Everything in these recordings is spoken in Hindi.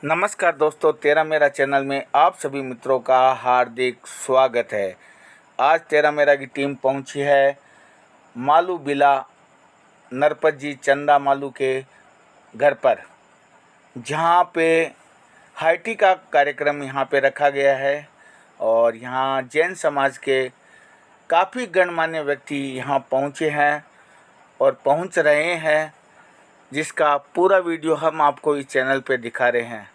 नमस्कार दोस्तों, तेरा मेरा चैनल में आप सभी मित्रों का हार्दिक स्वागत है। आज तेरा मेरा की टीम पहुंची है मालू बिला नरपत जी चंदा मालू के घर पर, जहां पे हाईटी का कार्यक्रम यहां पे रखा गया है और यहां जैन समाज के काफ़ी गणमान्य व्यक्ति यहां पहुंचे हैं और पहुंच रहे हैं, जिसका पूरा वीडियो हम आपको इस चैनल पे दिखा रहे हैं।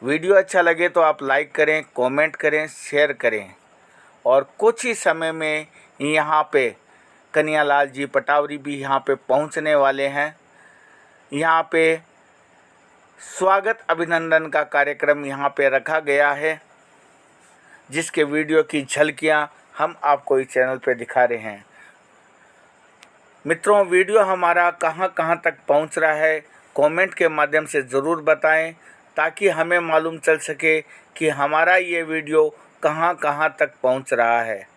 वीडियो अच्छा लगे तो आप लाइक करें, कमेंट करें, शेयर करें। और कुछ ही समय में यहाँ पे कन्हैयालाल जी पटावरी भी यहाँ पे पहुँचने वाले हैं। यहाँ पे स्वागत अभिनंदन का कार्यक्रम यहाँ पे रखा गया है, जिसके वीडियो की झलकियाँ हम आपको इस चैनल पे दिखा रहे हैं। मित्रों, वीडियो हमारा कहाँ कहाँ तक पहुँच रहा है कमेंट के माध्यम से ज़रूर बताएं, ताकि हमें मालूम चल सके कि हमारा ये वीडियो कहाँ कहाँ तक पहुँच रहा है।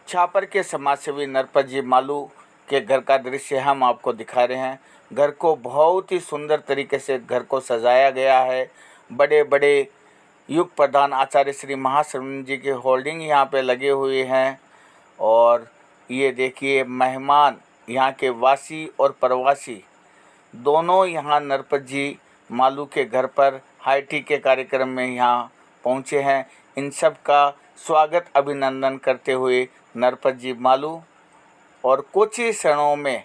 छापर के समाजसेवी नरपत जी मालू के घर का दृश्य हम आपको दिखा रहे हैं। घर को बहुत ही सुंदर तरीके से घर को सजाया गया है। बड़े बड़े युग प्रधान आचार्य श्री महाश्रवण जी के होल्डिंग यहाँ पे लगे हुए हैं। और ये देखिए, मेहमान यहाँ के वासी और प्रवासी दोनों यहाँ नरपत जी मालू के घर पर हाईटी के कार्यक्रम में यहाँ पहुँचे हैं। इन सब का स्वागत अभिनंदन करते हुए नरपत जी मालू और कुछ ही क्षणों में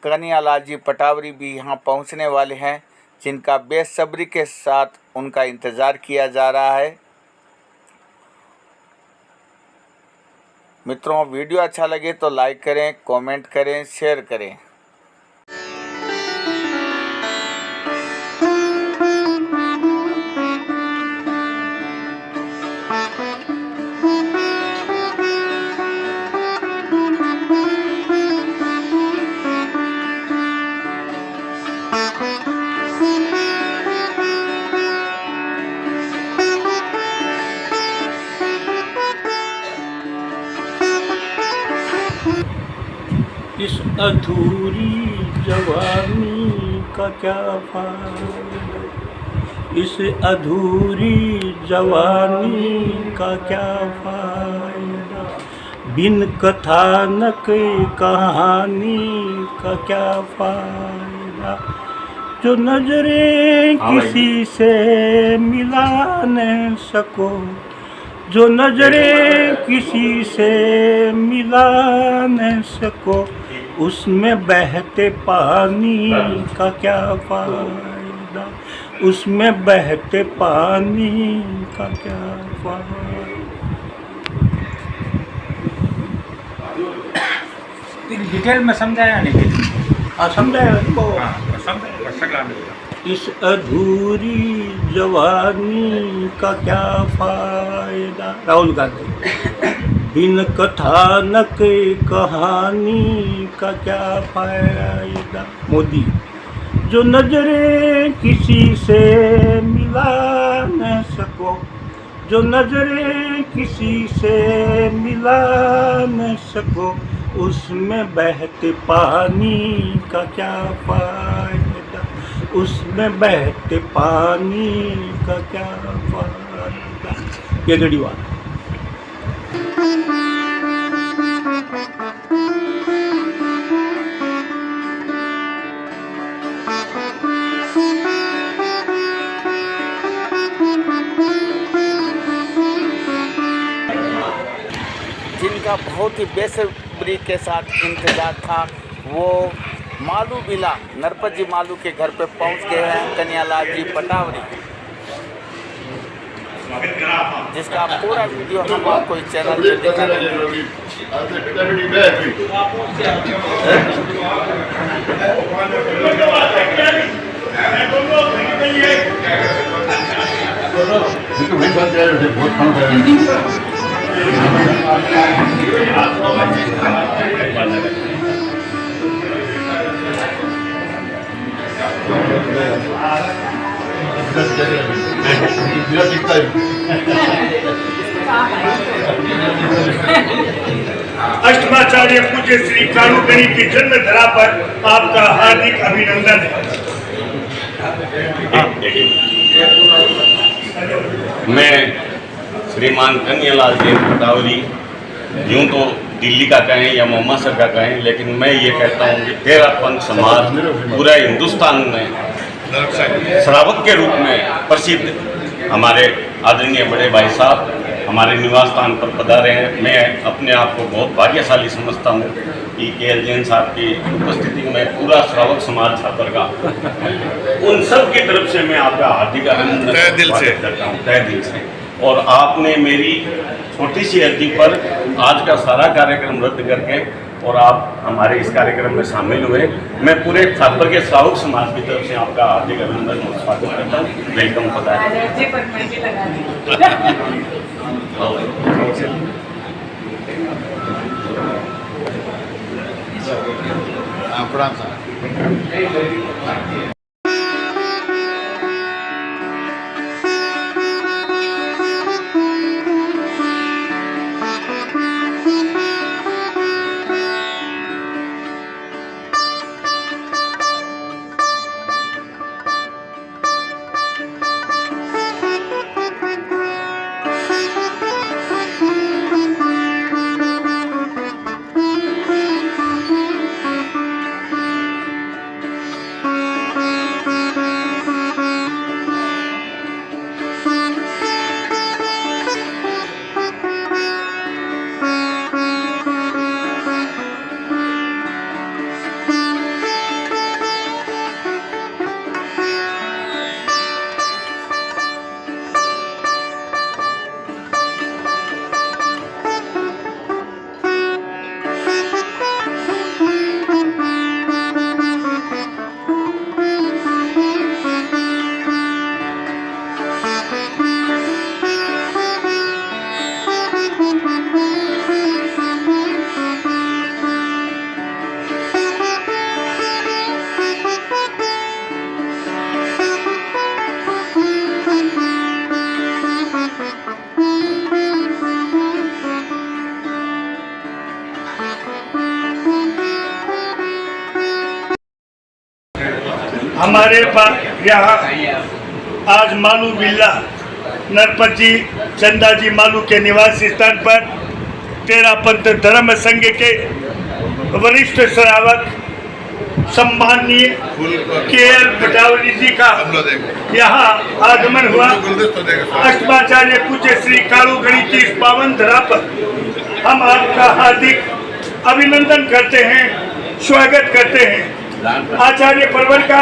कन्हैयालाल जी पटावरी भी यहाँ पहुँचने वाले हैं, जिनका बेसब्री के साथ उनका इंतज़ार किया जा रहा है। मित्रों, वीडियो अच्छा लगे तो लाइक करें, कमेंट करें, शेयर करें। अधूरी जवानी का क्या फायदा, इस अधूरी जवानी का क्या फायदा, बिन कथानक कहानी का क्या फायदा, जो नजरें किसी से मिला न सको, जो नजरें किसी से मिला न सको, उसमें बहते पानी का क्या फायदा, उसमें बहते पानी का क्या फायदा। डिटेल में समझाया नहीं? हाँ समझाया तो। समझाया। इस अधूरी जवानी का क्या फायदा, राहुल गांधी। बिन कथानक कहानी का क्या फायदा, मोदी। जो नजरें किसी से मिला न सको, जो नजरें किसी से मिला न सको, उसमें बहते पानी का क्या फायदा, उसमें बहते पानी का क्या फायदा। केजरीवाल। जिनका बहुत ही बेसब्री के साथ इंतजार था, वो मालू बिला नरपत जी मालू के घर पे पहुंच गए हैं, कन्हैयालाल जी पटावरी, जिसका पूरा वीडियो हम आपको इस चैनल पे दिखाएंगे। अष्टमाचार्य पूज्य श्री कानूगणी की जन्म धरा पर आपका हार्दिक अभिनंदन है। मैं श्रीमान कन्हैयालाल जी पटावरी, यूँ तो दिल्ली का कहें या मोहम्मद सर का कहें, लेकिन मैं ये कहता हूँ कि तेरा पंथ समाज पूरा हिंदुस्तान में श्रावक के रूप में प्रसिद्ध हमारे आदरणीय बड़े भाई साहब हमारे निवास स्थान पर पधारे हैं। मैं अपने आप को बहुत भाग्यशाली समझता हूँ कि KL जैन साहब की उपस्थिति में पूरा श्रावक समाज छात्र का उन सब की तरफ से मैं आपका हार्दिक अभिनंदन करता हूँ तहे दिल से। और आपने मेरी छोटी सी अर्जी पर आज का सारा कार्यक्रम रद्द करके और आप हमारे इस कार्यक्रम में शामिल हुए। मैं पूरे छात्र के श्रावक समाज की तरफ से आपका हार्दिक अभिनंदन और स्वागत करता हूँ। वेलकम पता है। हमारे पास यहाँ आज मालू बिल्ला नरपत जी चंदा जी मालू के निवासी स्थान पर तेरा पंथ धर्म संघ के वरिष्ठ श्रावक सम्माननीय के.एल. पटावली जी का यहाँ आगमन हुआ। अष्टमाचार्य पूज्य श्री कालू गणी की इस पावन धरा पर हम आपका हार्दिक अभिनंदन करते हैं, स्वागत करते हैं। आचार्य परवर का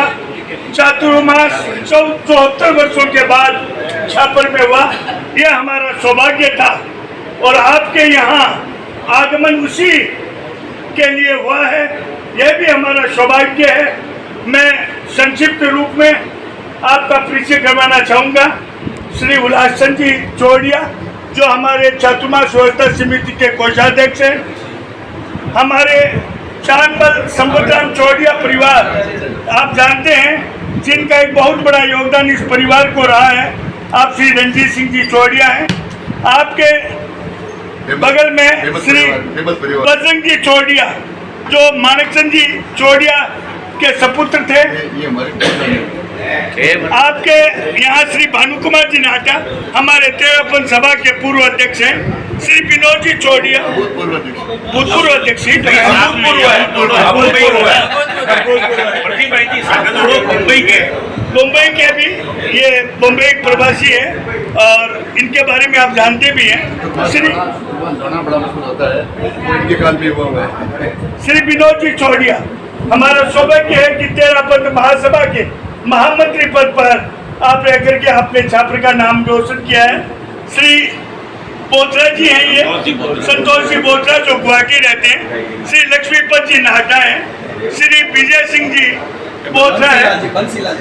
चातुर्मास 74 वर्षों के बाद छापर में हुआ, यह हमारा सौभाग्य था और आपके यहाँ आगमन उसी के लिए हुआ है, यह भी हमारा सौभाग्य है। मैं संक्षिप्त रूप में आपका परिचय करवाना चाहूँगा। श्री उल्लास चंद जी चौड़िया जो हमारे चातुर्मास व्यवस्था समिति के कोषाध्यक्ष हैं, हमारे चांदमल संबतराम चौड़िया परिवार आप जानते हैं जिनका एक बहुत बड़ा योगदान इस परिवार को रहा है। आप श्री रंजीत सिंह जी चौड़िया हैं। आपके बगल में श्री बजरंग जी चौड़िया जो माणकचंद जी चौड़िया के सपुत्र थे। आपके यहाँ श्री भानु कुमार जी नाटा हमारे तेरापन सभा के पूर्व अध्यक्ष हैं। श्री विनोद जी चौड़िया भूतपूर्व अध्यक्ष मुंबई के भी, ये मुंबई प्रवासी है और इनके बारे में आप जानते भी हैं। श्री विनोद जी चौड़िया हमारा सौभाग्य है कि तेरापंथ महासभा के महामंत्री पद पर आप रह करके आपने छात्र का नाम रोशन किया है। श्री बोत्रा जी हैं, ये संतोष जी बोत्रा जो गुवाहाटी रहते हैं। श्री लक्ष्मीपत जी नाहटा हैं। श्री विजय सिंह जी बोत्रा है,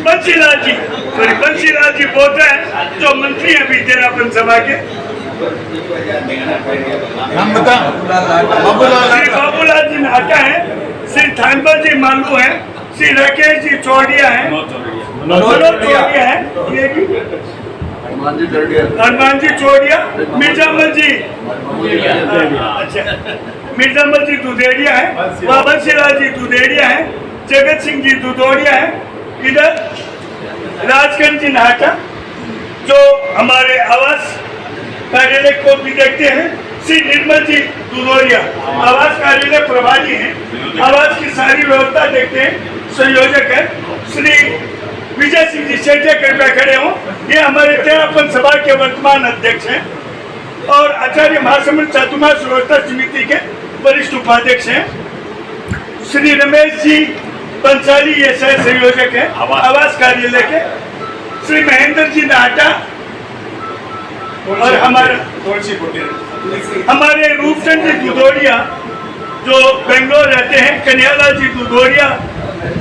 बंसीलाल जी बोत्रा है जो मंत्री हैं अभी तेरापंथ सभा के। श्री बाबूलाल जी नाहटा हैं। श्री थानपाल जी मालू हैं। श्री राकेश जी चौड़िया हैं, मनोज चौड़िया हैं, ये भी हनुमान जी चौड़िया, मिर्जामल जी अच्छा मिर्जामल जी दुधेड़िया है, बंसीलाल जी दुधेड़िया है, जगत सिंह जी दुधोड़िया है। इधर राजगंज जी नाहटा जो हमारे आवास कार्यालय को भी देखते हैं। श्री निर्मल जी दुधोड़िया आवास कार्यालय प्रभारी हैं, आवास की सारी व्यवस्था देखते हैं, संयोजक है। श्री विजय सिंह जी शेठिया कृपया खड़े हों, ये हमारे तेरापंथ सभा के वर्तमान अध्यक्ष हैं और आचार्य महासमुंद चातुर्मास व्यवस्था समिति के वरिष्ठ उपाध्यक्ष हैं। श्री रमेश जी पंचाली ये सह संयोजक हैं आवास कार्यालय के। श्री महेंद्र जी नाहटा और हमारे रूपचंद जी दुधोड़िया जो बेंगलोर रहते हैं। कन्हैयालाल जी दुधोड़िया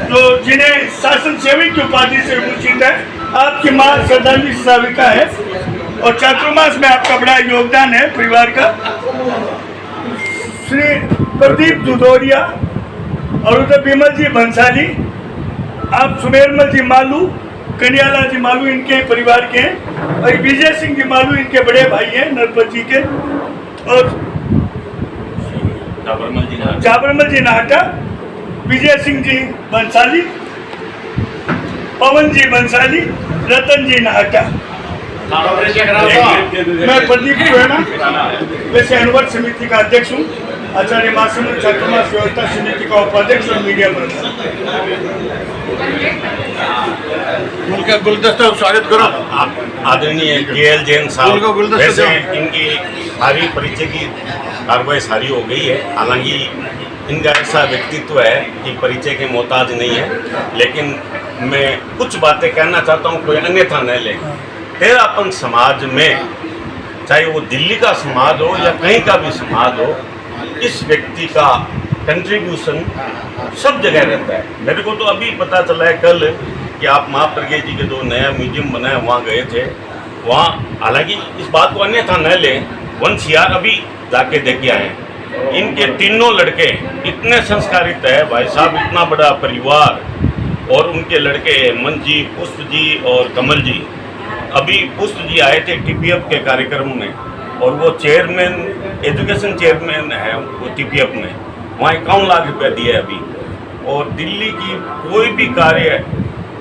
जो जिन्हें शासन सेवक की उपाधि से विभूषित है। आपकी मां श्रद्धांजलि सेविका है और चातुर्मास में आपका बड़ा योगदान है परिवार का। श्री प्रदीप दुधोड़िया और उधर विमल जी भंसाली, आप सुमेरमल जी मालू, कन्हैयालाल जी मालू इनके परिवार के हैं और विजय सिंह जी मालू इनके बड़े भाई हैं नरपत जी के। और जाबरमल जी नाहटा, विजय सिंह जी बंसाली, पवन जी बंसाली, रतन जी नाहटा। मैं प्रदीप राणा वैसे अनुवर्त समिति का अध्यक्ष हूँ, आचार्य महासमुंद चातुर्मास व्यवस्था समिति का उपाध्यक्ष और मीडिया प्रधान। गुलदस्ता स्वागत करो। आदरणीय के.एल. जैन साहब, वैसे इनकी सारी परिचय की कार्रवाई सारी हो गई है। हालांकि इनका ऐसा व्यक्तित्व है कि परिचय के मोहताज नहीं है, लेकिन मैं कुछ बातें कहना चाहता हूँ, कोई अन्यथा न ले। तेरापंथ समाज में चाहे वो दिल्ली का समाज हो या कहीं का भी समाज हो, इस व्यक्ति का कंट्रीब्यूशन सब जगह रहता है। मेरे को तो अभी पता चला है कल कि आप महाप्रज्ञा जी के जो नया म्यूजियम बना है वहाँ गए थे। वहाँ हालांकि इस बात को अन्यथा न लें, वंश यार अभी जाके देख के आए। इनके तीनों लड़के इतने संस्कारित है भाई साहब, इतना बड़ा परिवार और उनके लड़के हेमंत जी, पुष्प जी और कमल जी। अभी पुष्प जी आए थे टीपीएफ के कार्यक्रम में और वो चेयरमैन, एजुकेशन चेयरमैन है वो टीपीएफ में, वहाँ 51 लाख रुपया दिया है अभी। और दिल्ली की कोई भी कार्य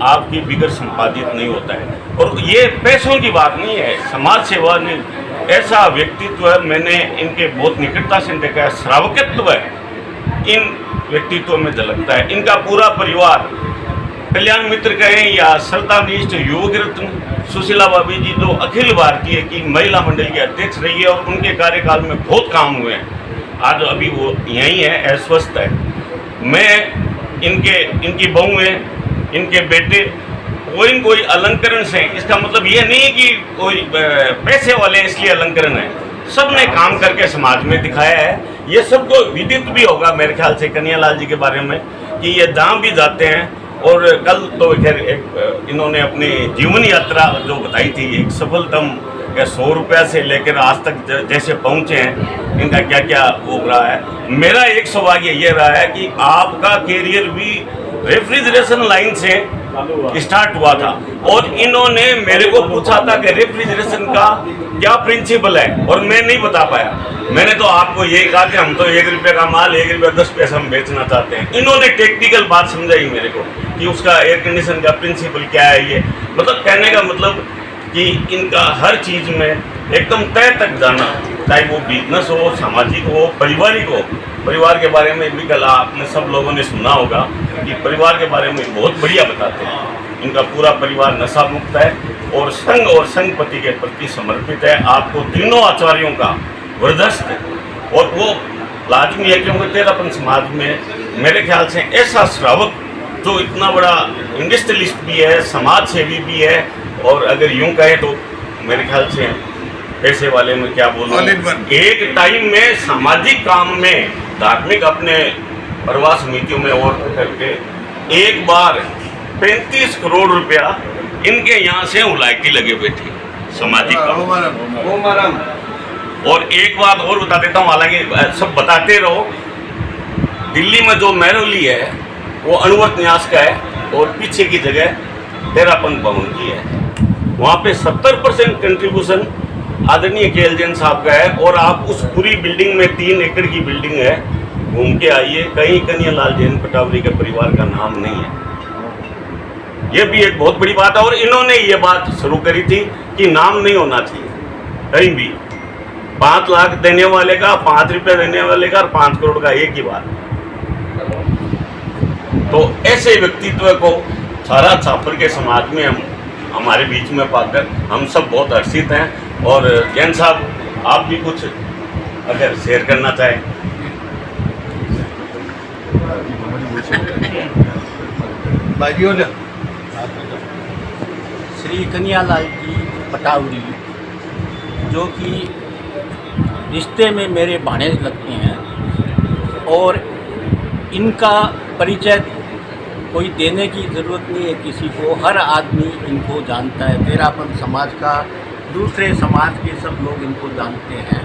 आपकी बिगड़ संपादित नहीं होता है। और ये पैसों की बात नहीं है, समाज सेवा ने ऐसा व्यक्तित्व है, मैंने इनके बहुत निकटता से देखा है, श्रावकत्व है इन व्यक्तित्व में झलकता है। इनका पूरा परिवार, कल्याण मित्र कहें या श्रद्धानिष्ठ युवक रत्न सुशीला भाभी जी, जो अखिल भारतीय की महिला मंडल की अध्यक्ष रही है और उनके कार्यकाल में बहुत काम हुए हैं, आज अभी वो यहीं है, अस्वस्थ है। मैं इनकी बहुएं, इनके बेटे कोई अलंकरण से, इसका मतलब ये नहीं है कि कोई पैसे वाले इसलिए अलंकरण है, सब ने काम करके समाज में दिखाया है। ये सबको विदित भी होगा मेरे ख्याल से कन्हैयालाल जी के बारे में कि ये जहाँ भी जाते हैं, और कल तो खैर इन्होंने अपनी जीवन यात्रा जो बताई थी, एक सफलतम 100 रुपया से लेकर आज तक जैसे पहुँचे हैं, इनका क्या क्या वो रहा है। मेरा एक सौभाग्य ये रहा है कि आपका कैरियर भी रेफ्रिजरेशन लाइन से स्टार्ट हुआ था, और इन्होंने मेरे को पूछा था कि रेफ्रिजरेशन का क्या प्रिंसिपल है, और मैं नहीं बता पाया। मैंने तो आपको ये कहा कि हम तो 1 रुपये का माल 1 रुपया 10 पैसा हम बेचना चाहते हैं। इन्होंने टेक्निकल बात समझाई मेरे को कि उसका एयर कंडीशन का प्रिंसिपल क्या है। ये मतलब कहने का मतलब कि इनका हर चीज़ में एकदम तय तक जाना, चाहे वो बिजनेस हो, सामाजिक हो, पारिवारिक हो। परिवार के बारे में भी कल आपने सब लोगों ने सुना होगा कि परिवार के बारे में बहुत बढ़िया बताते हैं। इनका पूरा परिवार नशा मुक्त है और संघ और संघपति के प्रति समर्पित है। आपको तीनों आचार्यों का वरदस्त है, और वो लाजमी है क्योंकि तेरापन समाज में मेरे ख्याल से ऐसा श्रावक जो इतना बड़ा इंडस्ट्रियलिस्ट भी है, समाज सेवी भी है, और अगर यूं कहें तो मेरे ख्याल से पैसे वाले में क्या बोलूं, एक टाइम में सामाजिक काम में, धार्मिक अपने प्रवास समितियों में और करके एक बार 35 करोड़ रुपया इनके यहाँ से उलायती लगे हुए थे सामाजिक काम। और एक बात और बता देता हूँ, हालांकि सब बताते रहो, दिल्ली में जो महरौली है वो अनुवर्त न्यास का है, और पीछे की जगह तेरापन भवन की है। वहाँ पे 70% कंट्रीब्यूशन आदरणीय KL जैन साहब का है, और आप उस पूरी बिल्डिंग में 3 एकड़ की बिल्डिंग है, घूम के आइए, कहीं कन्हैयालाल जैन पटावरी के परिवार का नाम नहीं है। ये भी एक बहुत बड़ी बात है, और इन्होंने ये बात शुरू करी थी कि नाम नहीं होना चाहिए कहीं भी। 5 लाख देने वाले का, 5 रुपये देने वाले का और 5 करोड़ का एक ही बात। तो ऐसे व्यक्तित्व को सारा छापर के समाज में हमारे बीच में पाकर हम सब बहुत हर्षित हैं। और जैन साहब, आप भी कुछ अगर शेयर करना चाहें। श्री कन्हैयालाल जी पटावरी, जो कि रिश्ते में मेरे भाणेज लगते हैं, और इनका परिचय कोई देने की ज़रूरत नहीं है किसी को, हर आदमी इनको जानता है। तेरापन समाज का, दूसरे समाज के सब लोग इनको जानते हैं।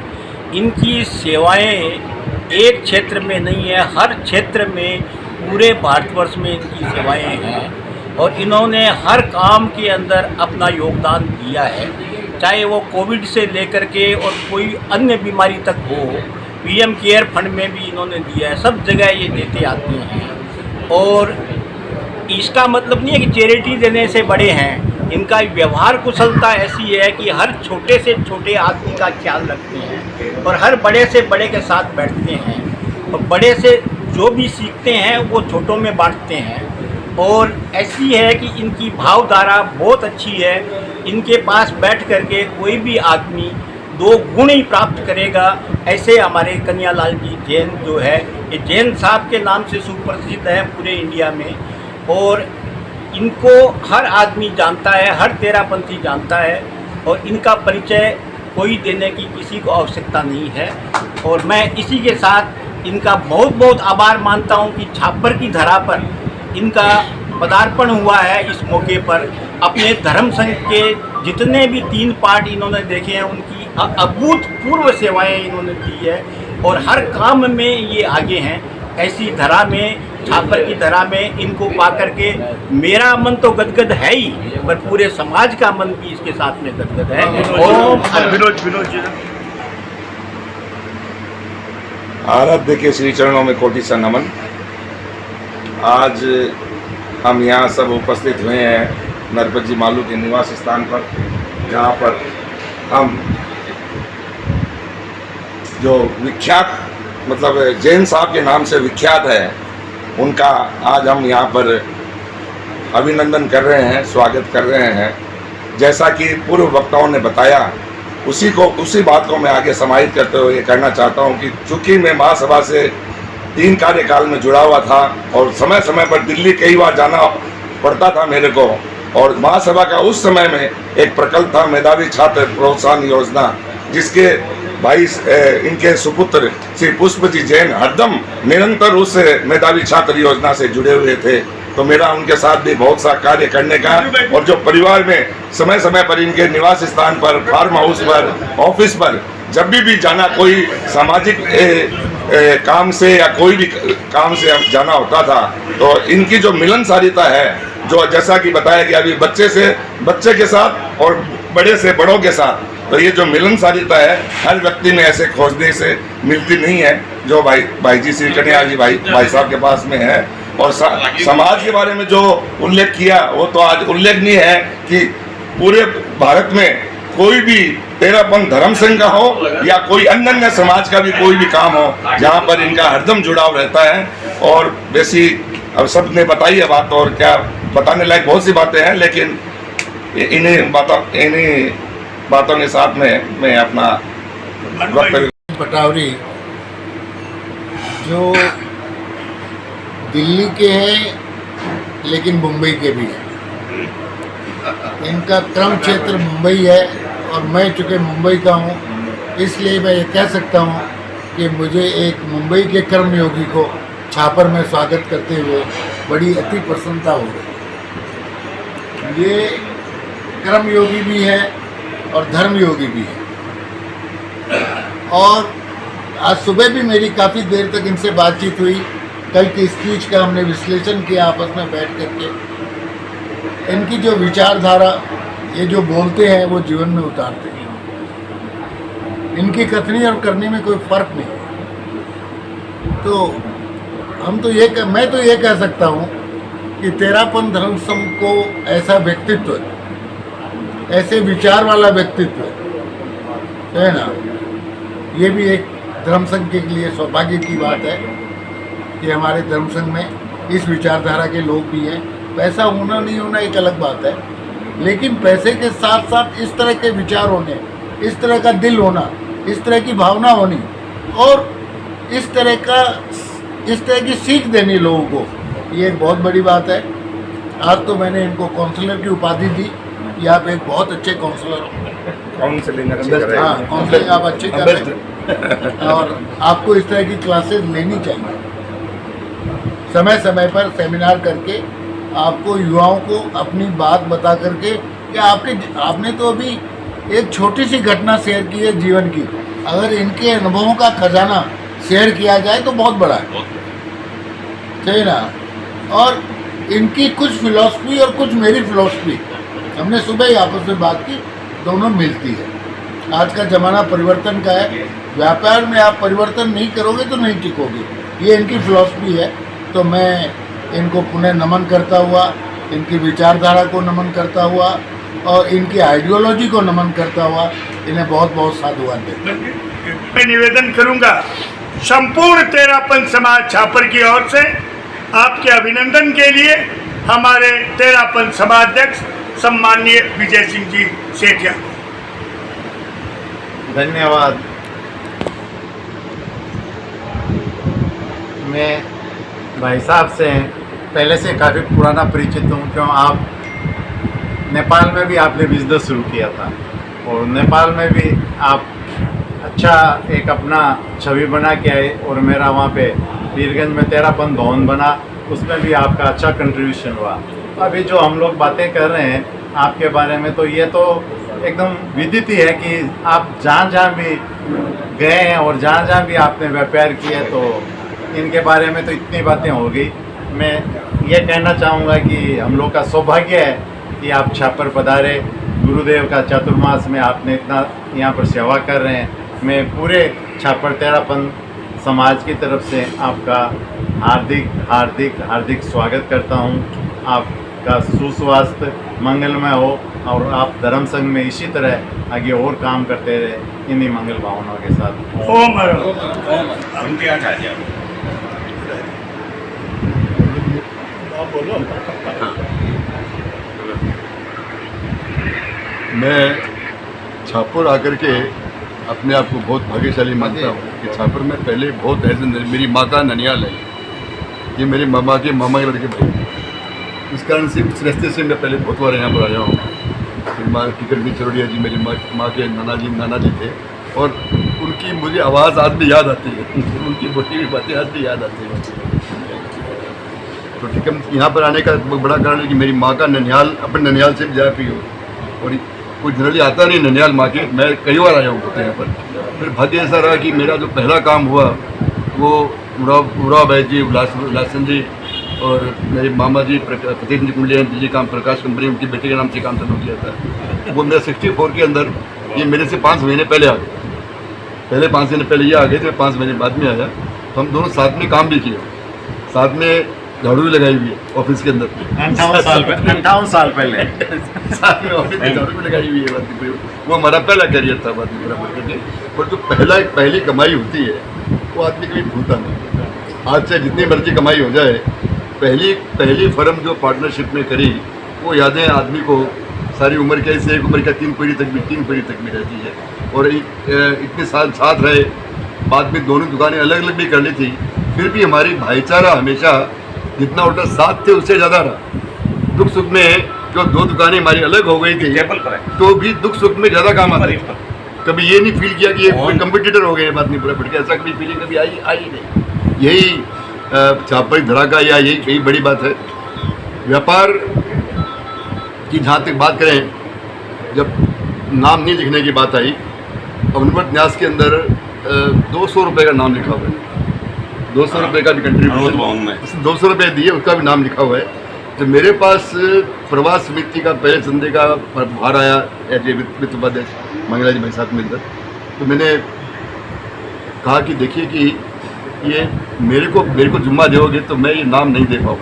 इनकी सेवाएं एक क्षेत्र में नहीं है, हर क्षेत्र में, पूरे भारतवर्ष में इनकी सेवाएं हैं, और इन्होंने हर काम के अंदर अपना योगदान दिया है, चाहे वो कोविड से लेकर के और कोई अन्य बीमारी तक हो। PM केयर फंड में भी इन्होंने दिया है, सब जगह ये देते आते हैं। और इसका मतलब नहीं है कि चैरिटी देने से बड़े हैं, इनका व्यवहार कुशलता ऐसी है कि हर छोटे से छोटे आदमी का ख्याल रखते हैं, और हर बड़े से बड़े के साथ बैठते हैं, और बड़े से जो भी सीखते हैं वो छोटों में बांटते हैं। और ऐसी है कि इनकी भावधारा बहुत अच्छी है, इनके पास बैठ करके कोई भी आदमी 2 गुण ही प्राप्त करेगा। ऐसे हमारे कन्हैयालाल जी जैन जो है, ये जैन साहब के नाम से सुप्रसिद्ध है पूरे इंडिया में, और इनको हर आदमी जानता है, हर तेरापंथी जानता है, और इनका परिचय कोई देने की किसी को आवश्यकता नहीं है। और मैं इसी के साथ इनका बहुत बहुत आभार मानता हूं कि छापर की धरा पर इनका पदार्पण हुआ है। इस मौके पर अपने धर्म संघ के जितने भी 3 पार्ट इन्होंने देखे हैं, उनकी अभूतपूर्व सेवाएं इन्होंने दी है, और हर काम में ये आगे हैं। ऐसी धरा में, छापर की धरा में इनको पा करके मेरा मन तो गदगद है ही, पर पूरे समाज का मन भी इसके साथ में गदगद है। विनोद जी, आराध्य के श्री चरणों में कोटि सा नमन। आज हम यहाँ सब उपस्थित हुए हैं नरपत जी मालू के निवास स्थान पर, जहाँ पर हम जो विख्यात मतलब जैन साहब के नाम से विख्यात है, उनका आज हम यहाँ पर अभिनंदन कर रहे हैं, स्वागत कर रहे हैं। जैसा कि पूर्व वक्ताओं ने बताया, उसी बात को मैं आगे समाहित करते हुए कहना चाहता हूँ कि चूँकि मैं महासभा से 3 कार्यकाल में जुड़ा हुआ था और समय समय पर दिल्ली कई बार जाना पड़ता था मेरे को, और महासभा का उस समय में एक प्रकल्प था मेधावी छात्र प्रोत्साहन योजना, जिसके भाई इनके सुपुत्र श्री पुष्प जी जैन हरदम निरंतर उस मेधावी छात्र योजना से जुड़े हुए थे। तो मेरा उनके साथ भी बहुत सा कार्य करने का, और जो परिवार में समय समय पर इनके निवास स्थान पर, फार्म हाउस पर, ऑफिस पर जब भी जाना, कोई सामाजिक काम से या कोई भी काम से जाना होता था, तो इनकी जो मिलनसारिता है, जो जैसा कि बताया गया अभी बच्चे से बच्चे के साथ और बड़े से बड़ों के साथ, तो ये जो मिलनसारिता है हर व्यक्ति में ऐसे खोजने से मिलती नहीं है, जो भाई जी श्री कन्हैया जी भाई साहब के पास में है। और समाज के बारे में जो उल्लेख किया, वो तो आज उल्लेखनीय है कि पूरे भारत में कोई भी तेरापंथ धर्म संघ का हो या कोई अन्य समाज का भी कोई भी काम हो, जहाँ पर इनका हरदम जुड़ाव रहता है। और वैसी अब सब ने बताई है बात, और क्या बताने लायक बहुत सी बातें हैं, लेकिन इन्हीं बातों के साथ में मैं अपना वक्तव्य पटावरी जो दिल्ली के हैं लेकिन मुंबई के भी हैं। इनका कर्म क्षेत्र मुंबई है और मैं चूँकि मुंबई का हूँ, इसलिए मैं ये कह सकता हूँ कि मुझे एक मुंबई के कर्मयोगी को छापर में स्वागत करते हुए बड़ी अति प्रसन्नता हो रही है। ये कर्मयोगी भी है और धर्मयोगी भी है। और आज सुबह भी मेरी काफ़ी देर तक इनसे बातचीत हुई। कल की स्पीच का हमने विश्लेषण किया आपस में बैठ करके। इनकी जो विचारधारा, ये जो बोलते हैं वो जीवन में उतारते हैं। इनकी कथनी और करने में कोई फ़र्क नहीं है। तो मैं तो ये कह सकता हूँ कि तेरापंथ धर्म संघ को ऐसा व्यक्तित्व, ऐसे विचार वाला व्यक्तित्व है ना, ये भी एक धर्म संघ के लिए सौभाग्य की बात है कि हमारे धर्म संघ में इस विचारधारा के लोग भी हैं। पैसा होना नहीं होना एक अलग बात है, लेकिन पैसे के साथ साथ इस तरह के विचार होने, इस तरह का दिल होना, इस तरह की भावना होनी और इस तरह की सीख देनी लोगों को, ये एक बहुत बड़ी बात है। आज तो मैंने इनको काउंसलर की उपाधि दी कि आप एक बहुत अच्छे काउंसलर हो। काउंसलिंग अच्छी कर रहे हैं। हाँ, काउंसलिंग आप अच्छी कर रहे हैं और आपको इस तरह की क्लासेस लेनी चाहिए। समय समय पर सेमिनार करके आपको युवाओं को अपनी बात बता करके, या आपने तो अभी एक छोटी सी घटना शेयर की है जीवन की, अगर इनके अनुभवों का खजाना शेयर किया जाए तो बहुत बड़ा है, सही ना। और इनकी कुछ फिलॉसफी और कुछ मेरी फिलॉसफी हमने सुबह ही आपस में बात की, दोनों मिलती है। आज का ज़माना परिवर्तन का है, व्यापार में आप परिवर्तन नहीं करोगे तो नहीं टिकोगे, ये इनकी फिलॉसफी है। तो मैं इनको पुनः नमन करता हुआ, इनकी विचारधारा को नमन करता हुआ और इनकी आइडियोलॉजी को नमन करता हुआ इन्हें बहुत बहुत साधुवाद देता हूँ। मैं निवेदन करूंगा संपूर्ण तेरापंथ समाज छापर की ओर से आपके अभिनंदन के लिए हमारे तेरापंथ समाध्यक्ष सम्माननीय विजय सिंह जी सेठिया। धन्यवाद। मैं भाई साहब से पहले से काफ़ी पुराना परिचित हूँ, क्यों आप नेपाल में भी आपने बिजनेस शुरू किया था और नेपाल में भी आप अच्छा एक अपना छवि बना के आए और मेरा वहाँ पे पीरगंज में तेरापंथ भवन बना, उसमें भी आपका अच्छा कंट्रीब्यूशन हुआ। अभी जो हम लोग बातें कर रहे हैं आपके बारे में, तो ये तो एकदम विदित ही है कि आप जहाँ भी गए हैं और जहाँ भी आपने व्यापार किया, तो इनके बारे में तो इतनी बातें हो गई। मैं ये कहना चाहूँगा कि हम लोग का सौभाग्य है कि आप छापर पधारे। गुरुदेव का चातुर्मास में आपने इतना यहाँ पर सेवा कर रहे हैं। मैं पूरे छापर तेरापंथ समाज की तरफ से आपका हार्दिक स्वागत करता हूँ। आपका सुस्वास्थ्य मंगलमय हो और आप धर्म संघ में इसी तरह आगे और काम करते रहे इन्हीं मंगल भावनाओं के साथ। ओम हर उनके यहाँ आ जाओ। बोलो। मैं छापुर आकर के अपने आप को बहुत भाग्यशाली मानता हूँ कि छापुर में पहले बहुत ऐसे मेरी माँ का ननियाल है, ये मेरे मामा के लड़के भाई, इस कारण से उस रास्ते से मैं पहले बहुत बार यहाँ पर आया हूँ। फिर माँ टिकट भी चरोड़िया जी मेरी माँ के नाना जी थे और उनकी मुझे आवाज़ आज भी याद आती है, उनकी बोली हुई बातें आज भी याद आती हैं। तो ठीक है, यहाँ पर आने का बड़ा कारण है कि मेरी माँ का ननियाल अपने ननियाल से भी जा पी हो और कोई जनरली आता नहीं ननियाल माँ के, मैं कई बार आया हूँ यहाँ पर। फिर भाग्य ऐसा रहा कि मेरा जो पहला काम हुआ वो उराव भाई जी, उल्लासन जी और मेरे मामा जी प्रतीक जी कुंडलिया दिल्ली काम प्रकाश कंपनी उनकी बेटे के नाम से काम चालू किया था। वो मेरा 64 के अंदर, ये मेरे से 5 महीने पहले आ गए, पहले 5 महीने पहले ये आ गए थे, 5 महीने बाद में आया। तो हम दोनों साथ में काम भी किए, साथ में झाड़ू भी लगाई हुई है ऑफिस के अंदर 58 साल पहले साथ में ऑफिस में झाड़ू भी लगाई हुई है। वो हमारा पहला करियर था बात करके। और जो पहली कमाई होती है वो आदमी कभी भूलता नहीं। आज से जितनी मर्जी कमाई हो जाए, पहली फर्म जो पार्टनरशिप में करी वो यादें आदमी को सारी उम्र के से एक उम्र का 3 पीढ़ी तक भी रहती है। और इतने साल साथ रहे, बाद में दोनों दुकानें अलग अलग भी कर ली थी, फिर भी हमारी भाईचारा हमेशा जितना उल्टा साथ थे उससे ज़्यादा रहा। दुख सुख में जो 2 दुकानें हमारी अलग हो गई थी तो भी दुख सुख में ज़्यादा काम आता था। कभी ये नहीं फील किया कि ये कंपटीटर हो गए, बात नहीं पूरा बढ़ के, ऐसा कभी फीलिंग कभी आई नहीं। यही छापरी धड़ाका या यही बड़ी बात है। व्यापार की जहाँ तक बात करें, जब नाम नहीं लिखने की बात आई, अवनवट न्यास के अंदर 200 रुपये का नाम लिखा हुआ है, 200 रुपये का भी कंट्रीब्यूशन 200 रुपये दिए, उसका भी नाम लिखा हुआ है। तो मेरे पास प्रवास समिति का पहले संडे का भार आया एज ए वित्त उपाध्यक्ष मंगला जी मेरे साथ मिलकर। तो मैंने कहा कि देखिए कि ये मेरे को जुम्मा दोगे तो मैं ये नाम नहीं दे पाऊँ।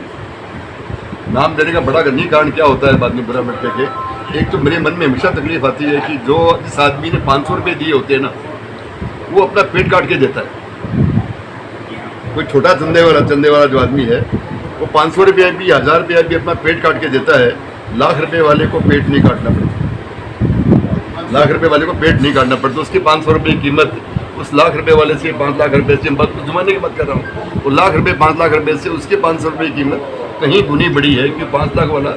नाम देने का बड़ा गंभीर कारण क्या होता है बाद में बुरा मट के, एक तो मेरे मन में हमेशा तकलीफ आती है कि जो जिस आदमी ने 500 रुपये दिए होते हैं ना, वो अपना पेट काट के देता है। कोई छोटा चंदे वाला जो आदमी है वो 500 रुपया भी 1000 रुपया भी अपना पेट काट के देता है। लाख रुपए वाले को पेट नहीं काटना पड़ता, लाख रुपए वाले को पेट नहीं काटना पड़ता। उसकी 500 रुपये की कीमत उस लाख रुपए वाले से 5 लाख रुपए से, जमाने की बात कर रहा हूँ, वो लाख रुपए 5 लाख रुपए से उसके 500 रुपये की कीमत कहीं गुनी बड़ी है कि 5 लाख वाला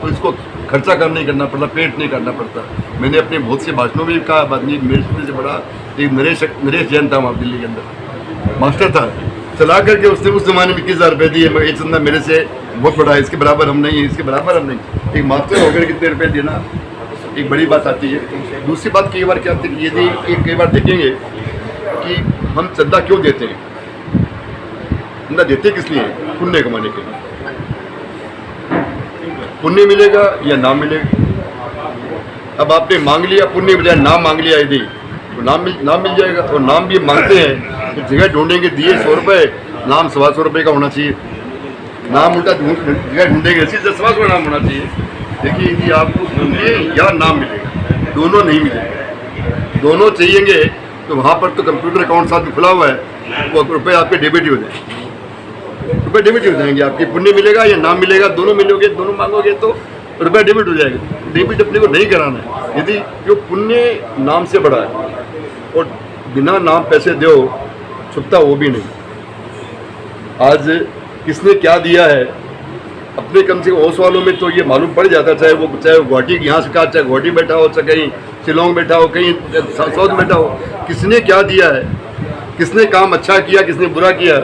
तो इसको खर्चा कम नहीं करना पड़ता, पेट नहीं काटना पड़ता। मैंने अपने बहुत से भाषणों में भी कहा, आदमी मेरे से बड़ा एक नरेश जैन था वहाँ दिल्ली के अंदर, मास्टर था, चला करके उसने उस जमाने में 21,000 रुपये दिए। मैं ये चंदा मेरे से बहुत बड़ा है, इसके बराबर हम नहीं, इसके बराबर हम नहीं। एक मास्टर होकर कितने रुपये देना एक बड़ी बात आती है। दूसरी बात कई बार क्या आती है कि यदि कई बार देखेंगे कि हम चंदा क्यों देते हैं, चंदा देते किस लिए, पुण्य कमाने के लिए। पुण्य मिलेगा या नाम मिलेगा। अब आपने मांग लिया पुण्य मिला, नाम मांग लिया यदि तो नाम मिल जाएगा। और नाम भी मांगते हैं तो जगह ढूंढेंगे, दिए 100 रुपये, नाम 125 रुपये का होना चाहिए। नाम उल्टा जगह ढूंढेंगे, इसी 125 नाम होना चाहिए। देखिए यदि आपको पुण्य या नाम मिलेगा, दोनों नहीं मिलेगा, दोनों चाहिएंगे तो वहाँ पर तो कंप्यूटर अकाउंट साथ में खुला हुआ है, वो रुपये आपके डेबिट ही हो जाएंगे, रुपये डेबिट हो जाएंगे आपके। पुण्य मिलेगा या नाम मिलेगा, दोनों मिलोगे, दोनों मांगोगे तो रुपया डेबिट हो जाएगा। डेबिट अपने को नहीं कराना है। यदि जो पुण्य नाम से बड़ा है और बिना नाम पैसे दो छुपता वो भी नहीं। आज किसने क्या दिया है अपने कम से कम ओस वालों में तो ये मालूम पड़ जाता, चाहे वो गुवाहाटी यहाँ से कहा, चाहे गुवाहाटी बैठा हो, चाहे कहीं शिलोंग बैठा हो, कहीं साउथ बैठा हो, किसने क्या दिया है, किसने काम अच्छा किया, किसने बुरा किया,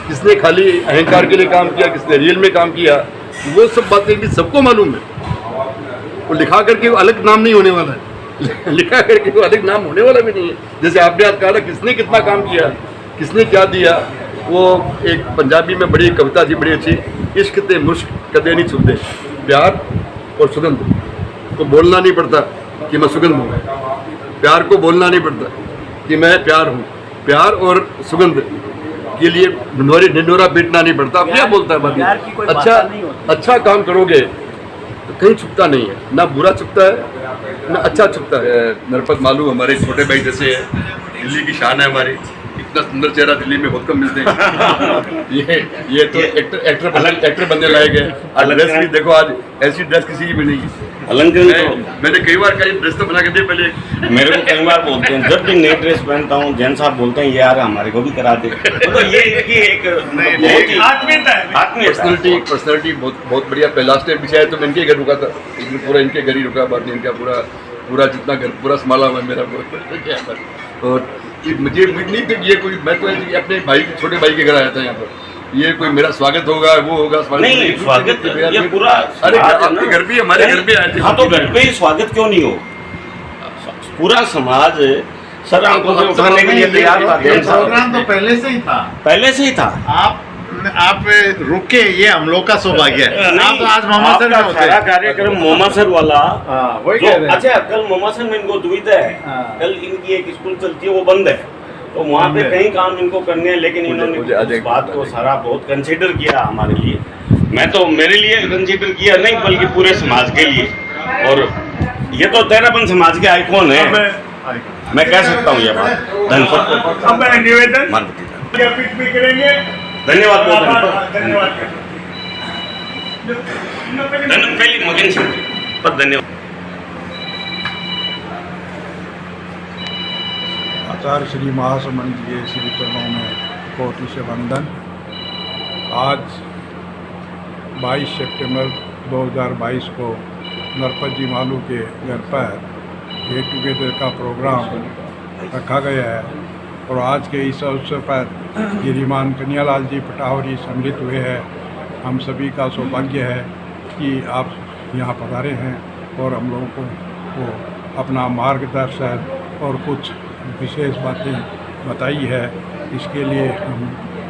किसने खाली अहंकार के लिए काम किया, किसने रियल में काम किया, वो सब बातें भी सबको मालूम है। वो लिखा करके वो अलग नाम नहीं होने वाला है, लिखा करके वो अलग नाम होने वाला भी नहीं है। जैसे आपने आज कहा किसने कितना काम किया, किसने क्या दिया। वो एक पंजाबी में बड़ी कविता थी बड़ी अच्छी, इश्क ते मुश्क कदे नहीं छुपते, प्यार और सुगंध को बोलना नहीं पड़ता कि मैं सुगंध हूँ, प्यार को बोलना नहीं पड़ता कि मैं प्यार हूँ। प्यार और सुगंध के लिए ढिंढोरा पीटना नहीं पड़ता, अपने आप बोलता है प्यार की कोई बात। अच्छा भाषा नहीं होती। अच्छा काम करोगे तो कहीं छुपता नहीं है, ना बुरा छुपता है ना अच्छा छुपता है। नरपत मालू हमारे छोटे भाई जैसे है, दिल्ली की शान है हमारी। इतना सुंदर चेहरा दिल्ली में बहुत कम मिलते हैं। ये तो एक्टर बनने लायक है। और ड्रेस भी देखो, आज ऐसी ड्रेस किसी की भी नहीं है। अलंकृत मैंने कई बार कहा ड्रेस तो बना के दे पहले। मेरे को कई बार बोलते हैं, जब भी नई ड्रेस पहनता हूँ जैन साहब बोलते हैं यार हमारे को भी करा दे। तो ये इनकी एक बहुत ही आत्मीयता है। आत्मीयता पर्सनैलिटी बहुत बढ़िया। लास्ट टाइम पीछे आए तो मैं इनके घर रुका था, एक दिन पूरा इनके घर ही रुका। बाद में इनका पूरा जितना घर पूरा संभाला हुआ है मेरा पूरा। और मुझे नहीं थी ये कोई, मैं तो अपने भाई छोटे भाई के घर आया था यहाँ पर। ये कोई मेरा स्वागत होगा वो होगा नहीं, स्वागत ये पूरा। अरे आपके घर भी हमारे घर भी आए थे। हाँ तो घर पे ही स्वागत क्यों नहीं हो? पूरा समाज सर आंखों पे उठाने के लिए तैयार था। प्रोग्राम तो पहले से ही था, पहले से ही था। आप रुके, ये हम लोग का सौभाग्य है। आप तो आज मोहम्मद सर में होते सारा कार्यक्रम मोमा सर वाला। वही जो कह रहे हैं। अच्छा कल मोमा सर में इनको दुविधा है, कल इनकी एक स्कूल चलती है वो बंद है, तो वहाँ पे कई काम इनको करने हैं, लेकिन इन्होंने उस बात को सारा बहुत कंसीडर किया हमारे लिए। मैं तो मेरे लिए कंसीडर किया नहीं बल्कि पूरे समाज के लिए। और ये तो तेरापन समाज के आइकॉन है, मैं कह सकता हूँ ये बात। धन्यवाद। अब मैं निवेदन मानवती व्यापीट भी करेंगे। धन्यवाद धन्यवाद। पहली मगन सिंह पर धन्यवाद। आचार्य श्री महासमन जी के श्री चरणों में कोटि से वंदन। आज 22 सितंबर 2022 को नरपत जी मालू के घर पर गेट टुगेदर का प्रोग्राम रखा गया है और आज के इस अवसर पर श्रीमान कन्हैयालाल जी पटावरी सम्मिलित हुए हैं। हम सभी का सौभाग्य है कि आप यहाँ पधारे हैं और हम लोगों को अपना मार्गदर्शन और कुछ विशेष बातें बताई है। इसके लिए हम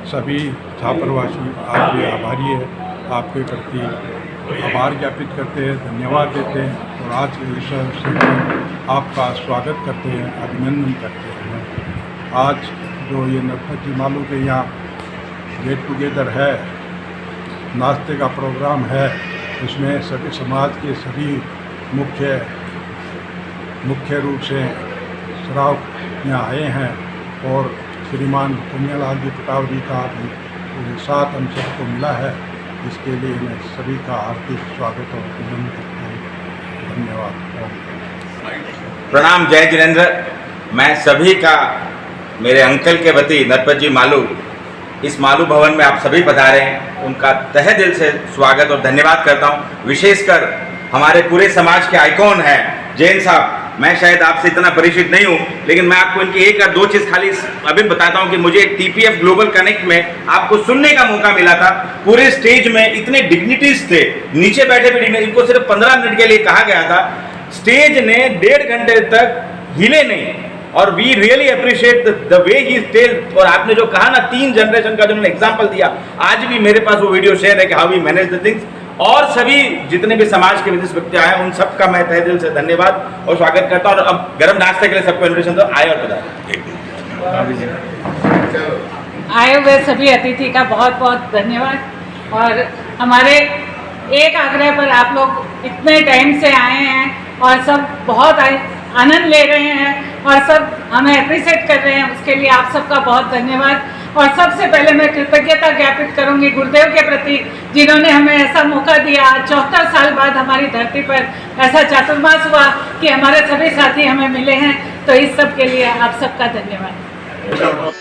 सभी छापरवासी आपके आभारी है, आपके प्रति आभार ज्ञापित करते हैं, धन्यवाद देते हैं और आज के इस अवसर पर आपका स्वागत करते हैं, अभिनंदन करते हैं। आज जो ये नरपत जी मालू के यहाँ गेट टुगेदर है, नाश्ते का प्रोग्राम है, उसमें सभी समाज के सभी मुख्य रूप से श्रावक यहाँ आए हैं और श्रीमान कन्हैयालाल जी पटावरी का भी साथ हम सबको मिला है। इसके लिए मैं सभी का हार्दिक स्वागत और अभिनंदन करता हूँ। धन्यवाद। प्रणाम, जय जिनेंद्र। मैं सभी का मेरे अंकल के वती नरपत जी मालू इस मालू भवन में आप सभी पधारे हैं, उनका तहे दिल से स्वागत और धन्यवाद करता हूं। विशेषकर हमारे पूरे समाज के आइकॉन हैं जैन साहब। मैं शायद आपसे इतना परिचित नहीं हूं, लेकिन मैं आपको इनकी एक या दो चीज़ खाली अभी बताता हूं कि मुझे एक TPF ग्लोबल कनेक्ट में आपको सुनने का मौका मिला था। पूरे स्टेज में इतने डिग्निटीज थे, नीचे बैठे भी डिग्निटी, इनको सिर्फ 15 मिनट के लिए कहा गया था। स्टेज ने 1.5 घंटे तक हिले नहीं और we really appreciate the way ही स्टेज। और आपने जो कहा ना 3 जनरेशन का जो मैंने एग्जाम्पल दिया, आज भी मेरे पास वो वीडियो शेयर है कि how we manage the things. और सभी जितने भी समाज के विशिष्ट व्यक्ति आए उन सबका मैं तहे दिल से धन्यवाद और स्वागत करता हूँ। और अब गर्म नाश्ते के लिए सबको इन्विटेशन दो, आए और पधारे। आए हुए सभी अतिथि का बहुत बहुत धन्यवाद। और हमारे एक आग्रह पर आप लोग इतने टाइम से आए हैं और सब बहुत आनंद ले रहे हैं और सब हमें अप्रिशिएट कर रहे हैं, उसके लिए आप सबका बहुत धन्यवाद। और सबसे पहले मैं कृतज्ञता ज्ञापित करूंगी गुरुदेव के प्रति, जिन्होंने हमें ऐसा मौका दिया। 74 साल बाद हमारी धरती पर ऐसा चातुर्मास हुआ कि हमारे सभी साथी हमें मिले हैं, तो इस सब के लिए आप सबका धन्यवाद।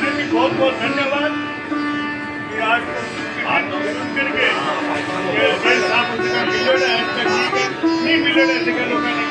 नंदन जी बहुत बहुत धन्यवाद कि आज सुन करके ये जेल साहब उनका मिलन है, नहीं मिलन है, लोगों ने